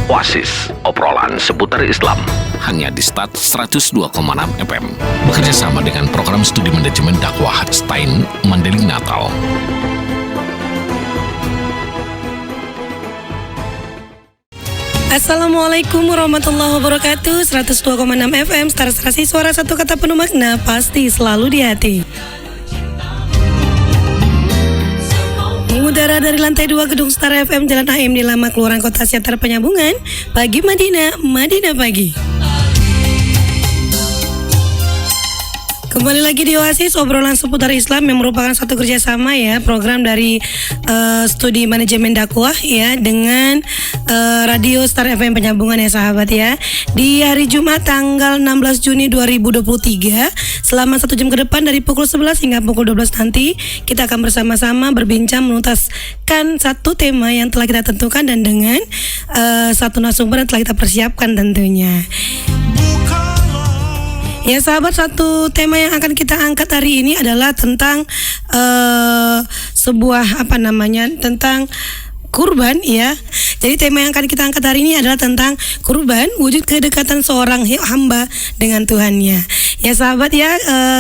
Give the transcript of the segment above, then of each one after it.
Oasis, obrolan seputar Islam. Hanya di Start 102,6 FM. Bekerja sama dengan program studi manajemen dakwah Stein Mandailing Natal. Assalamualaikum warahmatullahi wabarakatuh. 102,6 FM Star Serasi, suara satu kata penuh makna, pasti selalu di hati. Mengudara dari lantai 2 gedung Star FM Jalan AM di Lama Kelurahan Kota Siantar Penyambungan. Pagi Madinah, Madinah pagi. Kembali lagi di Oasis, obrolan seputar Islam yang merupakan satu kerjasama ya, program dari studi manajemen dakwah ya dengan radio Star FM Penyambungan ya sahabat ya. Di hari Jumat tanggal 16 Juni 2023, selama 1 jam ke depan dari pukul 11 hingga pukul 12 nanti, kita akan bersama-sama berbincang menuntaskan satu tema yang telah kita tentukan dan dengan satu narasumber yang telah kita persiapkan tentunya. Ya sahabat, satu tema yang akan kita angkat hari ini adalah tentang tentang kurban ya. Jadi tema yang akan kita angkat hari ini adalah tentang kurban, wujud kedekatan seorang hamba dengan Tuhannya. Ya sahabat ya,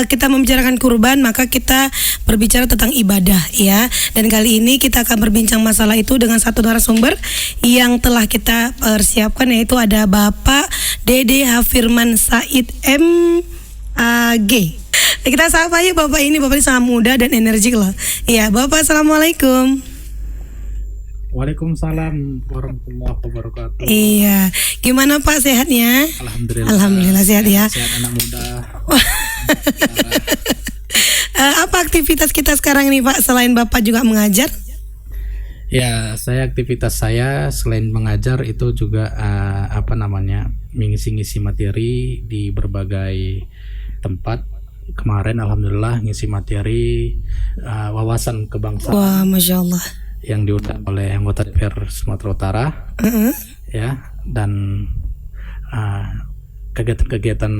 kita membicarakan kurban maka kita berbicara tentang ibadah ya. Dan kali ini kita akan berbincang masalah itu dengan satu narasumber yang telah kita persiapkan, yaitu ada Bapak Dede Hafirman Said MAG. Kita sapa ya Bapak ini sangat muda dan energik loh. Iya Bapak, assalamualaikum. Waalaikumsalam warahmatullahi wabarakatuh. Iya, gimana Pak, sehatnya? Alhamdulillah sehat ya. Sehat anak muda. Apa aktivitas kita sekarang ini Pak, selain Bapak juga mengajar? Ya, aktivitas saya selain mengajar itu juga mengisi materi di berbagai tempat. Kemarin alhamdulillah ngisi materi wawasan kebangsaan. Wah, Masya Allah. Yang diundang oleh anggota DPR Sumatera Utara, ya, dan kegiatan-kegiatan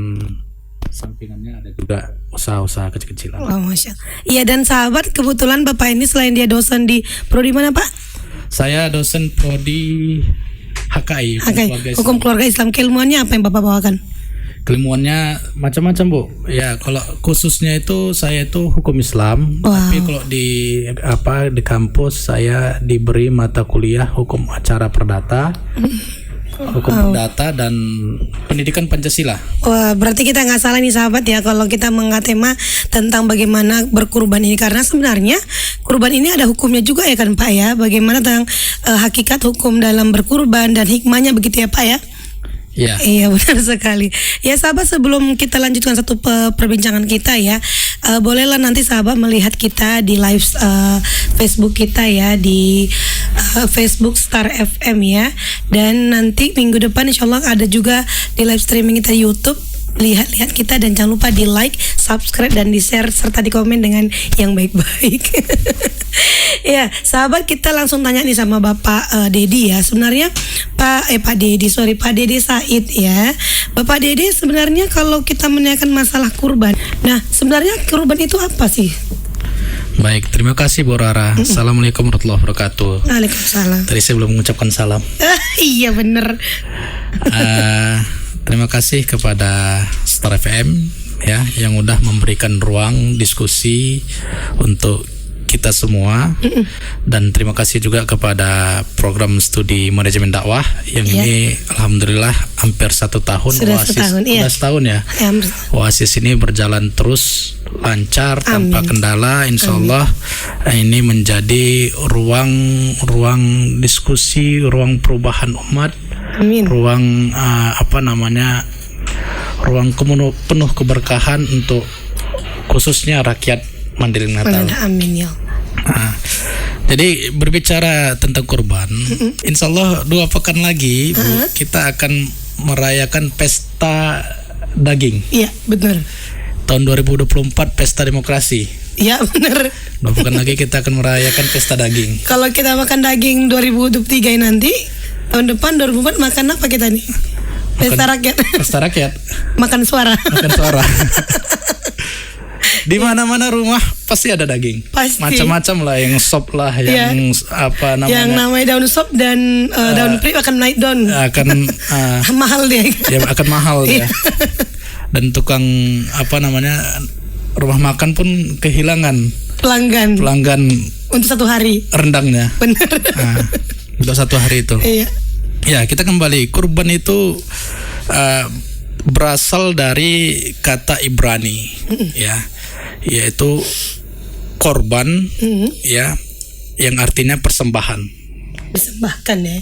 sampingannya ada juga usaha-usaha kecil-kecilan. Wah, Masya Allah. Iya, dan sahabat, kebetulan Bapak ini selain dia dosen di prodi mana Pak? Saya dosen prodi HKI, Hukum Keluarga Islam. Keilmuannya apa yang Bapak bawakan? Keilmuannya macam-macam Bu. Ya, kalau khususnya itu saya itu hukum Islam. Wow. Tapi kalau di kampus saya diberi mata kuliah hukum acara perdata, hukum perdata dan pendidikan Pancasila. Wah, berarti kita nggak salah nih sahabat ya kalau kita mengangkat tema tentang bagaimana berkurban ini, karena sebenarnya kurban ini ada hukumnya juga ya kan Pak ya. Bagaimana tentang hakikat hukum dalam berkurban dan hikmahnya begitu ya Pak ya. Ya. Iya, benar sekali. Ya sahabat, sebelum kita lanjutkan satu perbincangan kita ya, bolehlah nanti sahabat melihat kita di live Facebook kita ya, di Facebook Star FM ya. Dan nanti minggu depan insyaallah ada juga di live streaming kita YouTube. Lihat kita dan jangan lupa di like, subscribe dan di share serta di komen dengan yang baik-baik. Ya sahabat, kita langsung tanya nih sama Bapak Dedi ya. Sebenarnya Pak Dede Said ya. Bapak Dede, sebenarnya kalau kita menanyakan masalah kurban, nah sebenarnya kurban itu apa sih? Baik, terima kasih Bu Rara. Assalamualaikum warahmatullahi wabarakatuh. Waalaikumsalam. Tadi saya belum mengucapkan salam. Iya bener. Terima kasih kepada Star FM ya yang udah memberikan ruang diskusi untuk kita semua, dan terima kasih juga kepada program studi manajemen dakwah yang ini alhamdulillah hampir 1 tahun. Sudah Oasis, setahun ya. Oasis ini berjalan terus lancar tanpa kendala, insyaallah. Ini menjadi ruang diskusi, ruang perubahan umat. Amin. Ruang ruang penuh keberkahan untuk khususnya rakyat Mandailing Natal. Amin ya. Jadi berbicara tentang kurban, insyaallah 2 pekan lagi Bu, kita akan merayakan pesta daging. Iya, benar. Tahun 2024 pesta demokrasi. Iya, benar. 2 pekan lagi kita akan merayakan pesta daging. Kalau kita makan daging 2023 nanti, tahun depan 2024 makan apa kita nih? Pesta rakyat. Pesta rakyat. Makan suara. Di mana-mana rumah pasti ada daging. Pasti. Macam-macam lah, yang sop lah, yang apa namanya? Yang namanya daun sop dan daun pri akan naik daun. Akan mahal dia. Ya akan mahal ya. Dan tukang apa namanya rumah makan pun kehilangan pelanggan untuk 1 hari rendangnya. Benar. Untuk 1 hari itu. Iya. Ya, kita kembali. Kurban itu berasal dari kata Ibrani, ya, yaitu korban, ya, yang artinya persembahan. Disembahkan ya.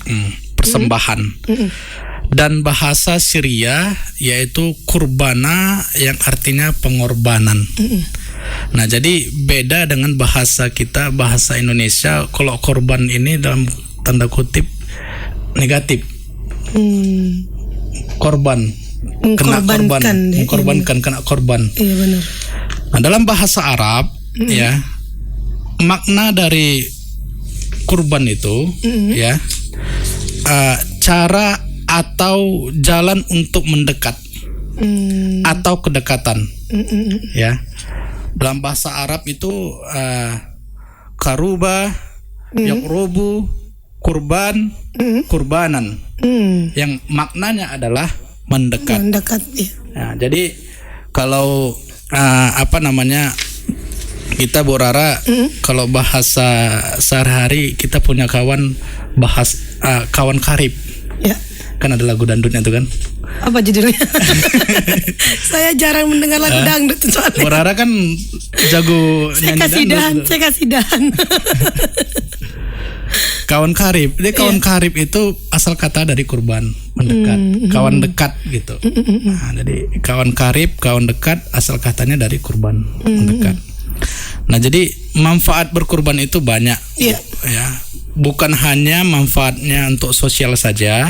Persembahan. Dan bahasa Syria yaitu kurbana yang artinya pengorbanan. Nah, jadi beda dengan bahasa kita, bahasa Indonesia. Kalau korban ini dalam tanda kutip negatif. Korban, kena korban, mengkorbankan, kena korban. Iya benar. Nah, dalam bahasa Arab, ya, makna dari kurban itu, ya, cara atau jalan untuk mendekat atau kedekatan, ya. Dalam bahasa Arab itu karuba, yakrubu, kurban, kurbanan, yang maknanya adalah mendekat. Ya. Nah, jadi kalau apa namanya, kita Borara, kalau bahasa sehari-hari kita punya kawan kawan karib. Ya. Kan ada lagu dangdutnya tuh kan. Apa judulnya? Saya jarang mendengar lagu dangdut soalnya. Borara kan jago nyanyi dangdut. Saya kasih dahan. Kawan karib. Dia kawan karib itu asal kata dari kurban, mendekat, kawan dekat gitu. Nah, jadi kawan karib, kawan dekat asal katanya dari kurban, mendekat. Nah, jadi manfaat berkurban itu banyak, ya. Bukan hanya manfaatnya untuk sosial saja,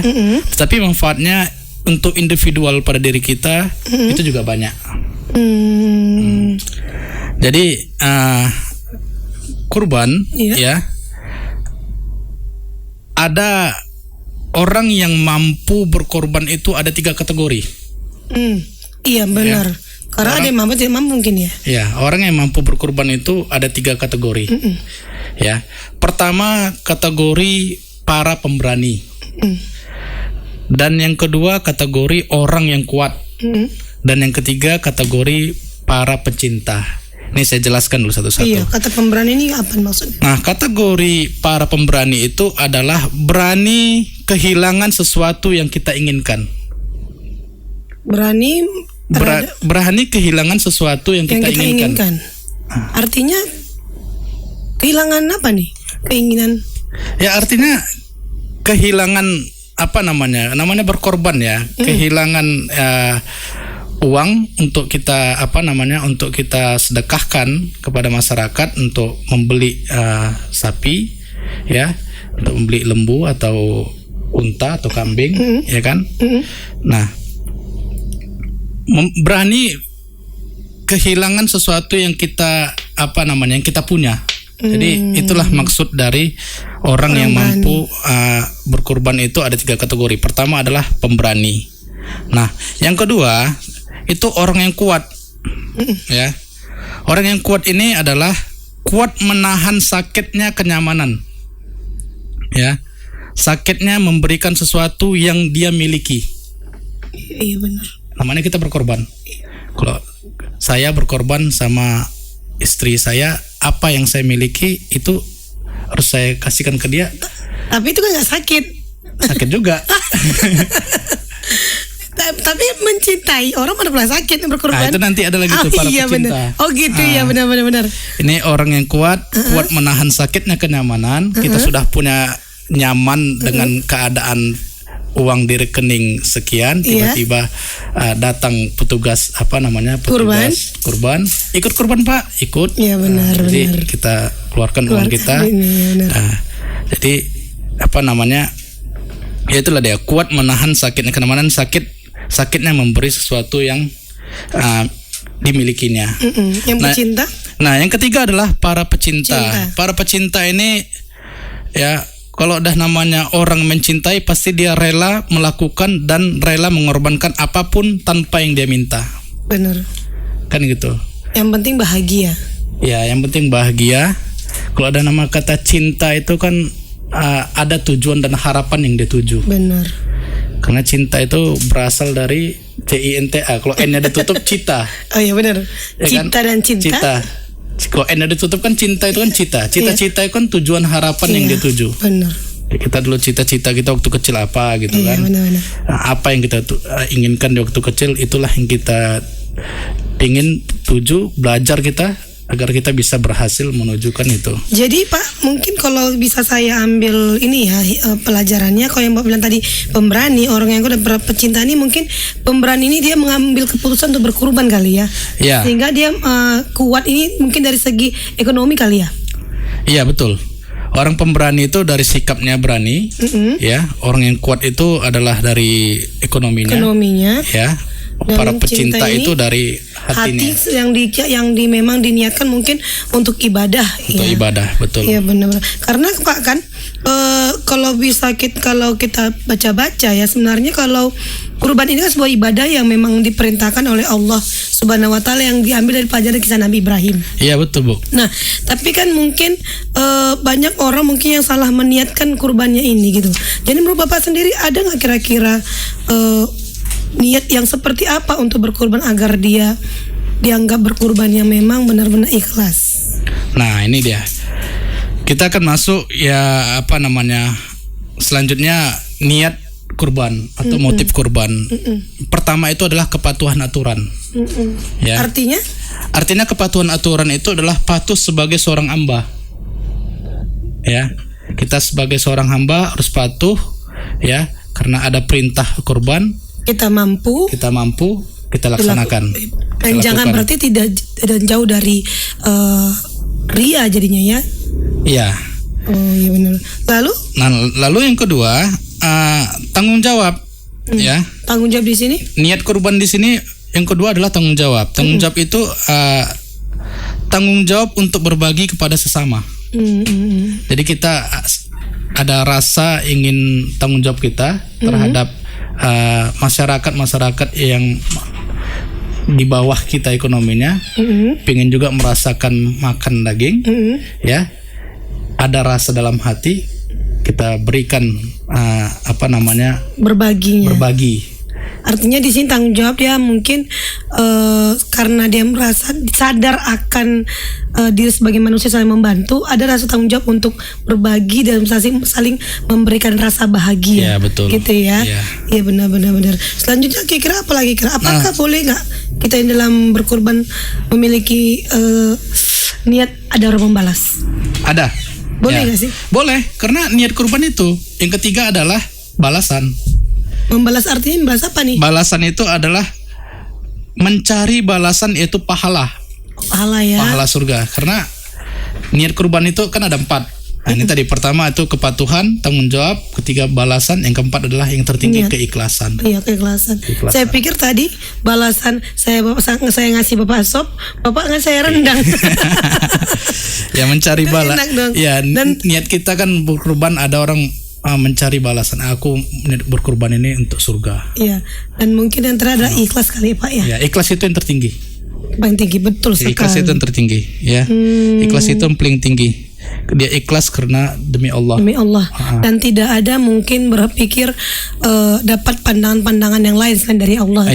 tetapi manfaatnya untuk individual pada diri kita itu juga banyak. Jadi kurban, ya, ada orang yang mampu berkorban itu ada 3 kategori. Iya benar. Karena ada yang mampu, tidak mampu mungkin ya. Ya, orang yang mampu berkorban itu ada 3 kategori. Ya, pertama kategori para pemberani. Dan yang kedua kategori orang yang kuat. Dan yang ketiga kategori para pecinta. Ini saya jelaskan dulu satu-satu. Iya, kata pemberani ini apa maksudnya? Nah, kategori para pemberani itu adalah berani kehilangan sesuatu yang kita inginkan. Berani kehilangan sesuatu yang kita inginkan. Artinya kehilangan apa nih? Keinginan. Ya, artinya kehilangan apa namanya? Namanya berkorban ya. Kehilangan uang untuk kita untuk kita sedekahkan kepada masyarakat untuk membeli sapi, ya, untuk membeli lembu atau unta atau kambing, ya kan? Nah, berani kehilangan sesuatu yang kita yang kita punya. Jadi itulah maksud dari orang yang mampu berkorban itu ada 3 kategori. Pertama adalah pemberani. Nah, yang kedua itu orang yang kuat, ya. Orang yang kuat ini adalah kuat menahan sakitnya kenyamanan, ya. Sakitnya memberikan sesuatu yang dia miliki. Iya benar. Namanya kita berkorban. Kalau saya berkorban sama istri saya, apa yang saya miliki itu harus saya kasihkan ke dia. Tapi itu kan nggak sakit. Sakit juga. Tapi mencintai orang mana pernah sakit berkorban. Nah, itu nanti ada lagi tuh para pecinta. Bener. Oh gitu ya, benar. Ini orang yang kuat menahan sakitnya kenyamanan. Kita sudah punya nyaman dengan keadaan uang di rekening sekian, tiba-tiba datang petugas petugas kurban, ikut kurban Pak, ikut. Iya benar. Jadi kita keluarkan uang kita. Jadi ya itulah dia, kuat menahan sakitnya kenyamanan, sakitnya memberi sesuatu yang dimilikinya. Yang pecinta. Nah, yang ketiga adalah para pecinta. Para pecinta ini, ya, kalau udah namanya orang mencintai, pasti dia rela melakukan dan rela mengorbankan apapun tanpa yang dia minta. Benar. Kan gitu. Yang penting bahagia. Ya, yang penting bahagia. Kalau ada nama kata cinta itu kan ada tujuan dan harapan yang dituju. Benar. Karena cinta itu berasal dari CINTA. Kalau N-nya ditutup cita. Oh iya benar. Ya Cinta kan? dan cinta. Kalau N-nya ditutup kan cinta itu kan cita. Cita-cita itu kan tujuan harapan yang dituju. Benar. Ya, kita dulu cita-cita kita waktu kecil apa gitu Iya, kan. benar-benar. Nah, apa yang kita inginkan di waktu kecil itulah yang kita ingin tuju, belajar kita agar kita bisa berhasil menunjukkan itu. Jadi Pak, mungkin kalau bisa saya ambil ini ya pelajarannya, kalau yang Bapak bilang tadi pemberani, orang yang udah pecinta ini mungkin pemberani ini dia mengambil keputusan untuk berkorban kali ya. Iya. Sehingga dia kuat ini mungkin dari segi ekonomi kali ya. Iya betul. Orang pemberani itu dari sikapnya berani, ya. Orang yang kuat itu adalah dari ekonominya. Ya. Dan Para pecinta cinta ini itu dari hatinya. Hati yang memang diniatkan mungkin untuk ibadah. Untuk ibadah, betul. Iya benar-benar. Karena Pak kan kalau kita baca-baca ya, sebenarnya kalau kurban ini kan sebuah ibadah yang memang diperintahkan oleh Allah Subhanahu wa taala, yang diambil dari pelajaran kisah Nabi Ibrahim. Iya betul, Bu. Nah, tapi kan mungkin banyak orang mungkin yang salah meniatkan kurbannya ini gitu. Jadi menurut Bapak sendiri ada nggak kira-kira niat yang seperti apa untuk berkurban agar dia dianggap berkurban yang memang benar-benar ikhlas? Nah, ini dia. Kita akan masuk ya selanjutnya niat kurban atau motif kurban. Pertama itu adalah kepatuhan aturan. Ya. Artinya kepatuhan aturan itu adalah patuh sebagai seorang hamba. Ya. Kita sebagai seorang hamba harus patuh ya, karena ada perintah kurban. Kita mampu, kita laksanakan. Dan jangan berarti tidak jauh dari ria jadinya ya. Iya. Oh iya benar. Lalu yang kedua tanggung jawab, ya. Tanggung jawab di sini? Niat kurban di sini yang kedua adalah tanggung jawab. Tanggung jawab itu tanggung jawab untuk berbagi kepada sesama. Jadi kita ada rasa ingin tanggung jawab kita terhadap masyarakat yang di bawah kita ekonominya, pengen juga merasakan makan daging, ya. Ada rasa dalam hati, kita berikan berbagi. Artinya di sini tanggung jawab dia mungkin karena dia merasa sadar akan diri sebagai manusia saling membantu, ada rasa tanggung jawab untuk berbagi dan saling memberikan rasa bahagia. Ya betul. Gitu ya. Iya benar. Selanjutnya kira-kira apa lagi? Apakah boleh nggak kita yang dalam berkorban memiliki niat ada orang membalas? Ada. Boleh nggak sih? Boleh, karena niat kurban itu. Yang ketiga adalah balasan. Membalas artinya membalas apa nih? Balasan itu adalah mencari balasan, yaitu pahala. Pahala ya. Pahala surga. Karena niat kurban itu kan ada 4. Nah, ini tadi pertama itu kepatuhan, tanggung jawab, ketiga balasan, yang keempat adalah yang tertinggi keikhlasan. Iya, keikhlasan. Saya pikir tadi balasan saya ngasih Bapak sop, Bapak ngasih saya rendang. Ya mencari balasan. Ya, dan niat kita kan berkurban, ada orang mencari balasan. Aku berkurban ini untuk surga. Iya. Dan mungkin yang terakhir adalah ikhlas kali ya Pak ya. Ya, ikhlas itu yang tertinggi. Paling tinggi, betul sekali. Ikhlas itu yang tertinggi, ya. Ikhlas itu yang paling tinggi. Dia ikhlas karena demi Allah. Dan tidak ada mungkin berpikir dapat pandangan-pandangan yang lain selain dari Allah.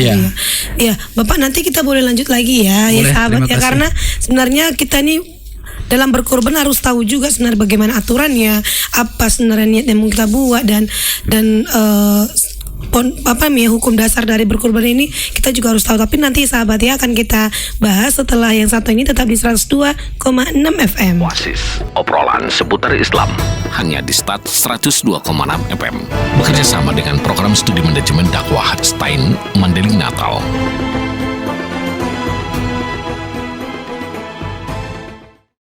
Iya. Bapak nanti kita boleh lanjut lagi ya, boleh, sahabat ya, karena sebenarnya kita nih dalam berkorban harus tahu juga sebenarnya bagaimana aturannya, apa sebenarnya niat yang mau kita buat, dan hukum dasar dari berkorban ini kita juga harus tahu. Tapi nanti sahabat ya akan kita bahas setelah yang satu ini, tetap di 102,6 FM. Oasis, obrolan seputar Islam hanya di Start 102,6 FM. Bekerja sama dengan program studi manajemen dakwah Stein Mandailing Natal.